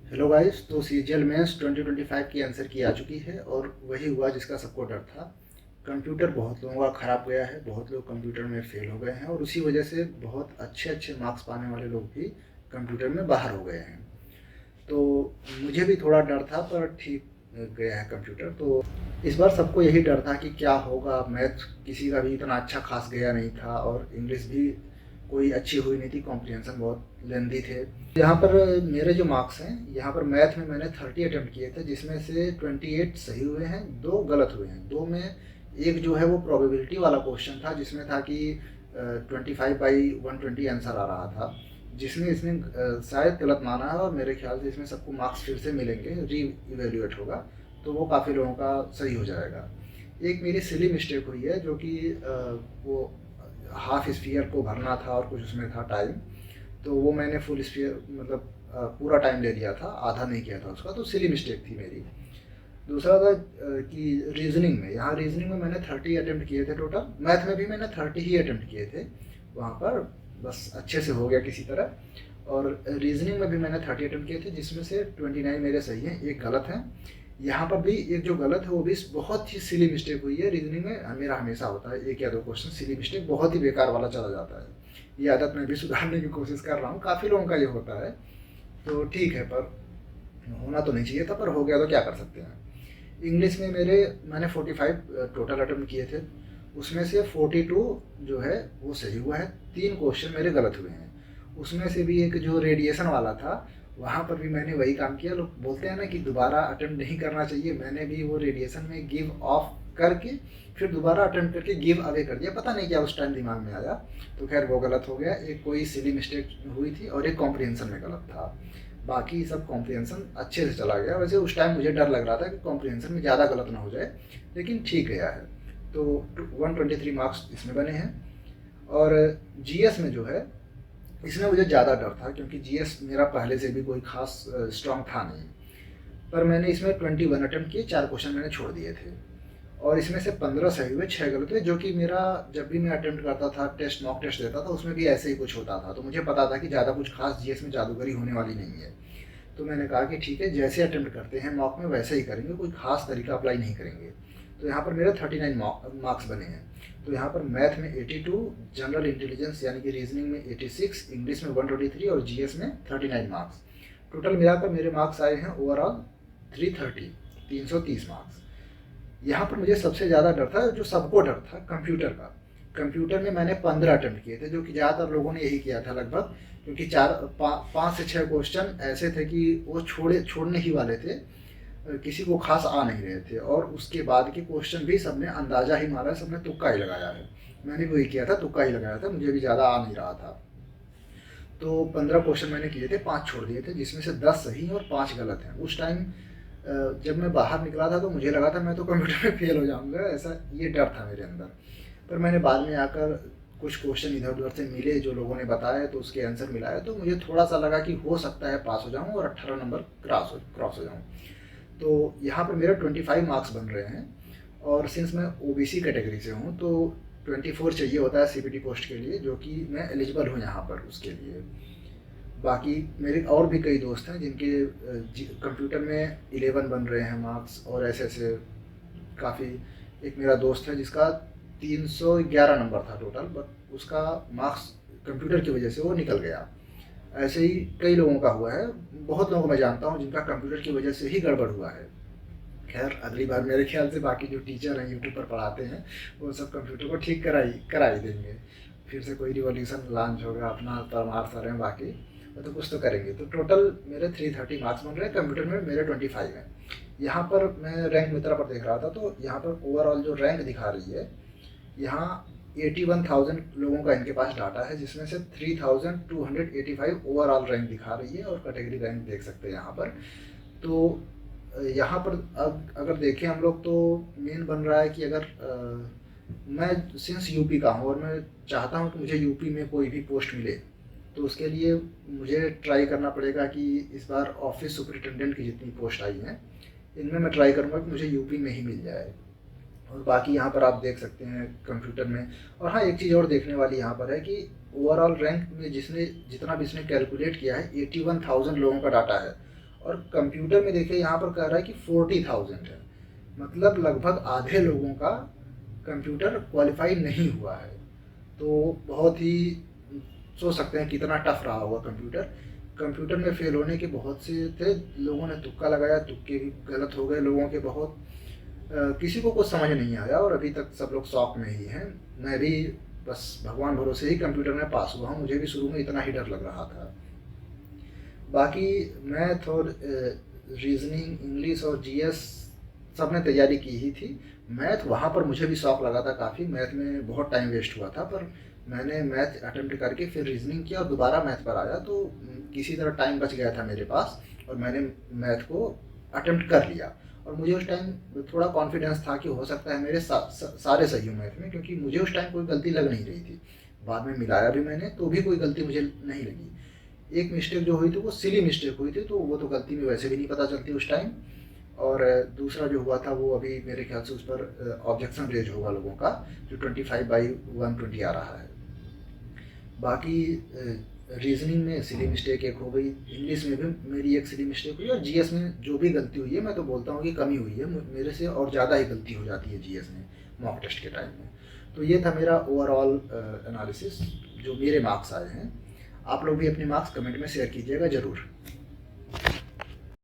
Hello guys, तो CGL mains 2025 की answer की आ चुकी है और वही हुआ जिसका सबको डर था। कंप्यूटर बहुत लोगों का ख़राब गया है, बहुत लोग कंप्यूटर में फेल हो गए हैं और उसी वजह से बहुत अच्छे अच्छे मार्क्स पाने वाले लोग भी कंप्यूटर में बाहर हो गए हैं। तो मुझे भी थोड़ा डर था, पर ठीक गया है कंप्यूटर। तो इस बार सबको यही डर था कि क्या होगा। मैथ किसी का भी इतना अच्छा खास गया नहीं था और इंग्लिश भी कोई अच्छी हुई नहीं थी, कॉम्प्रिहेंशन बहुत लेंदी थे। यहाँ पर मेरे जो मार्क्स हैं, यहाँ पर मैथ में मैंने 30 अटेम्प्ट किए थे, जिसमें से 28 सही हुए हैं, 2 गलत हुए हैं। 2 में एक जो है वो प्रोबेबिलिटी वाला क्वेश्चन था, जिसमें था कि 25/120 आंसर आ रहा था, जिसमें इसने शायद गलत माना है और मेरे ख्याल से इसमें सबको मार्क्स फिर से मिलेंगे, री इवेल्यूएट होगा, तो वो काफ़ी लोगों का सही हो जाएगा। एक मेरी सिली मिस्टेक हुई है, जो कि वो हाफ स्फीयर को भरना था और कुछ उसमें था टाइम, तो वो मैंने फुल स्फीयर मतलब पूरा टाइम ले लिया था, आधा नहीं किया था उसका, तो सिली मिस्टेक थी मेरी। दूसरा था कि रीजनिंग में, यहाँ रीजनिंग में मैंने 30 अटेम्प्ट किए थे टोटल, मैथ में भी मैंने 30 ही अटेम्प्ट किए थे वहाँ पर, बस अच्छे से हो गया किसी तरह। और रीजनिंग में भी मैंने 30 अटेम्प्ट किए थे, जिसमें से 29 मेरे सही हैं, एक गलत है। यहाँ पर भी एक जो गलत है वो भी बहुत ही सिली मिस्टेक हुई है। रीजनिंग में मेरा हमेशा होता है एक या दो क्वेश्चन सिली मिस्टेक, बहुत ही बेकार वाला चला जाता है। ये आदत मैं भी सुधारने की कोशिश कर रहा हूँ, काफ़ी लोगों का ये होता है। तो ठीक है, पर होना तो नहीं चाहिए था, पर हो गया तो क्या कर सकते हैं। इंग्लिश में मैंने 45 टोटल अटेम्प्ट किए थे, उसमें से 42 जो है वो सही हुआ है, 3 क्वेश्चन मेरे गलत हुए हैं। उसमें से भी एक जो रेडिएशन वाला था, वहाँ पर भी मैंने वही काम किया। लोग बोलते हैं ना कि दोबारा अटेम्प्ट नहीं करना चाहिए, मैंने भी वो रेडिएशन में गिव ऑफ करके फिर दोबारा अटेम्प्ट करके गिव अवे कर दिया, पता नहीं क्या उस टाइम दिमाग में आया। तो खैर वो गलत हो गया, एक कोई सिली मिस्टेक हुई थी और एक कॉम्प्रिहेंशन में गलत था। बाकी सब कॉम्प्रिहेंशन अच्छे से चला गया। वैसे उस टाइम मुझे डर लग रहा था कि कॉम्प्रिहेंशन में ज़्यादा गलत ना हो जाए, लेकिन ठीक गया है। तो 123 मार्क्स इसमें बने हैं। और जीएस में जो है, इसमें मुझे ज़्यादा डर था, क्योंकि जीएस मेरा पहले से भी कोई खास स्ट्रांग था नहीं। पर मैंने इसमें 21 अटेम्प्ट किए, 4 क्वेश्चन मैंने छोड़ दिए थे और इसमें से 15 सही हुए, 6 गलत हुए। जो कि मेरा जब भी मैं अटेम्प्ट करता था, टेस्ट मॉक टेस्ट देता था, उसमें भी ऐसे ही कुछ होता था। तो मुझे पता था कि ज़्यादा कुछ खास जीएस में जादूगरी होने वाली नहीं है। तो मैंने कहा कि ठीक है, जैसे अटेम्प्ट करते हैं मॉक में वैसे ही करेंगे, कोई खास तरीका अप्लाई नहीं करेंगे। तो यहाँ पर मेरे 39 मार्क्स बने हैं। तो यहाँ पर मैथ में 82, जनरल इंटेलिजेंस यानी कि रीजनिंग में 86, इंग्लिश में 123 और जीएस में 39 मार्क्स। टोटल मिलाकर मेरे मार्क्स आए हैं ओवरऑल 330, 330 मार्क्स। यहाँ पर मुझे सबसे ज़्यादा डर था, जो सबको डर था, कंप्यूटर का। कंप्यूटर में मैंने 15 अटेम्प्ट किए थे, जो कि ज़्यादातर लोगों ने यही किया था लगभग, क्योंकि 5 से 6 क्वेश्चन ऐसे थे कि वो छोड़ने ही वाले थे, किसी को खास आ नहीं रहे थे। और उसके बाद के क्वेश्चन भी सबने अंदाज़ा ही मारा है, सबने तुक्का ही लगाया है। मैंने भी वही किया था, तुक्का ही लगाया था, मुझे भी ज़्यादा आ नहीं रहा था। तो 15 क्वेश्चन मैंने किए थे, 5 छोड़ दिए थे, जिसमें से 10 सही और 5 गलत हैं। उस टाइम जब मैं बाहर निकला था तो मुझे लगा था मैं तो कंप्यूटर में फेल हो जाऊंगा, ऐसा ये डर था मेरे अंदर। पर मैंने बाद में आकर कुछ क्वेश्चन इधर उधर से मिले जो लोगों ने बताए, तो उसके आंसर मिलाए, तो मुझे थोड़ा सा लगा कि हो सकता है पास हो जाऊँ और 18 नंबर क्रॉस हो जाऊँ। तो यहाँ पर मेरे 25 मार्क्स बन रहे हैं। और सिंस मैं ओबीसी कैटेगरी से हूँ, तो 24 चाहिए होता है सीपीटी पोस्ट के लिए, जो कि मैं एलिजिबल हूँ यहाँ पर उसके लिए। बाकी मेरे और भी कई दोस्त हैं जिनके कंप्यूटर में 11 बन रहे हैं मार्क्स, और ऐसे ऐसे काफ़ी। एक मेरा दोस्त है जिसका 311 नंबर था टोटल, बट उसका मार्क्स कंप्यूटर की वजह से वो निकल गया। ऐसे ही कई लोगों का हुआ है, बहुत लोगों को मैं जानता हूँ जिनका कंप्यूटर की वजह से ही गड़बड़ हुआ है। खैर अगली बार मेरे ख्याल से बाकी जो टीचर हैं यूट्यूब पर पढ़ाते हैं, वो सब कंप्यूटर को ठीक करा ही देंगे। फिर से कोई रिवॉल्यूशन लॉन्च होगा, अपना परमार सर हैं बाकी, वो तो कुछ तो करेंगे। तो टोटल मेरे 330 मार्क्स बन रहे हैं, कंप्यूटर में मेरे 25 हैं। यहाँ पर मैं रैंक मित्रा पर देख रहा था, तो यहाँ पर ओवरऑल जो रैंक दिखा रही है, यहाँ 81,000 लोगों का इनके पास डाटा है, जिसमें से 3,285 ओवरऑल रैंक दिखा रही है, और कैटेगरी रैंक देख सकते हैं यहाँ पर। तो यहाँ पर अब अगर देखें हम लोग, तो मेन बन रहा है कि अगर मैं सिंस यूपी का हूँ और मैं चाहता हूँ कि मुझे यूपी में कोई भी पोस्ट मिले, तो उसके लिए मुझे ट्राई करना पड़ेगा कि इस बार ऑफिस सुपरिटेंडेंट की जितनी पोस्ट आई हैं, इनमें मैं ट्राई करूँगा कि मुझे यूपी में ही मिल जाए। और बाकी यहाँ पर आप देख सकते हैं कंप्यूटर में। और हाँ, एक चीज़ और देखने वाली यहाँ पर है कि ओवरऑल रैंक में जिसने जितना भी इसने कैलकुलेट किया है, 81,000 लोगों का डाटा है, और कंप्यूटर में देखिए यहाँ पर कह रहा है कि 40,000 है, मतलब लगभग आधे लोगों का कंप्यूटर क्वालिफाई नहीं हुआ है। तो बहुत ही सोच सकते हैं कितना टफ रहा होगा कंप्यूटर। कंप्यूटर में फेल होने के बहुत से थे, लोगों ने तुक्का लगाया, तुक्के भी गलत हो गए लोगों के बहुत। किसी को कुछ समझ नहीं आया और अभी तक सब लोग शॉक में ही हैं। मैं भी बस भगवान भरोसे ही कंप्यूटर में पास हुआ हूँ, मुझे भी शुरू में इतना ही डर लग रहा था। बाकी मैथ और रीजनिंग, इंग्लिश और जीएस सब ने तैयारी की ही थी। मैथ वहाँ पर मुझे भी शौक लगा था काफ़ी, मैथ में बहुत टाइम वेस्ट हुआ था, पर मैंने मैथ अटेम्प्ट करके फिर रीजनिंग किया और दोबारा मैथ पर आया, तो किसी तरह टाइम बच गया था मेरे पास और मैंने मैथ को अटेम्प्ट कर लिया। और मुझे उस टाइम थोड़ा कॉन्फिडेंस था कि हो सकता है मेरे सारे सही हो मैथ में, क्योंकि मुझे उस टाइम कोई गलती लग नहीं रही थी। बाद में मिलाया भी मैंने तो भी कोई गलती मुझे नहीं लगी। एक मिस्टेक जो हुई थी वो सिली मिस्टेक हुई थी, तो वो तो गलती में वैसे भी नहीं पता चलती उस टाइम। और दूसरा जो हुआ था वो अभी मेरे ख्याल से उस पर ऑब्जेक्शन रेज होगा लोगों का, जो 25/120 आ रहा है। बाकी रीजनिंग में सिली मिस्टेक एक हो गई, इंग्लिश में भी मेरी एक सिली मिस्टेक हुई, और जीएस में जो भी गलती हुई है मैं तो बोलता हूँ कि कमी हुई है, मेरे से और ज़्यादा ही गलती हो जाती है जीएस में मॉक टेस्ट के टाइम में। तो ये था मेरा ओवरऑल एनालिसिस, जो मेरे मार्क्स आए हैं। आप लोग भी अपने मार्क्स कमेंट में शेयर कीजिएगा ज़रूर।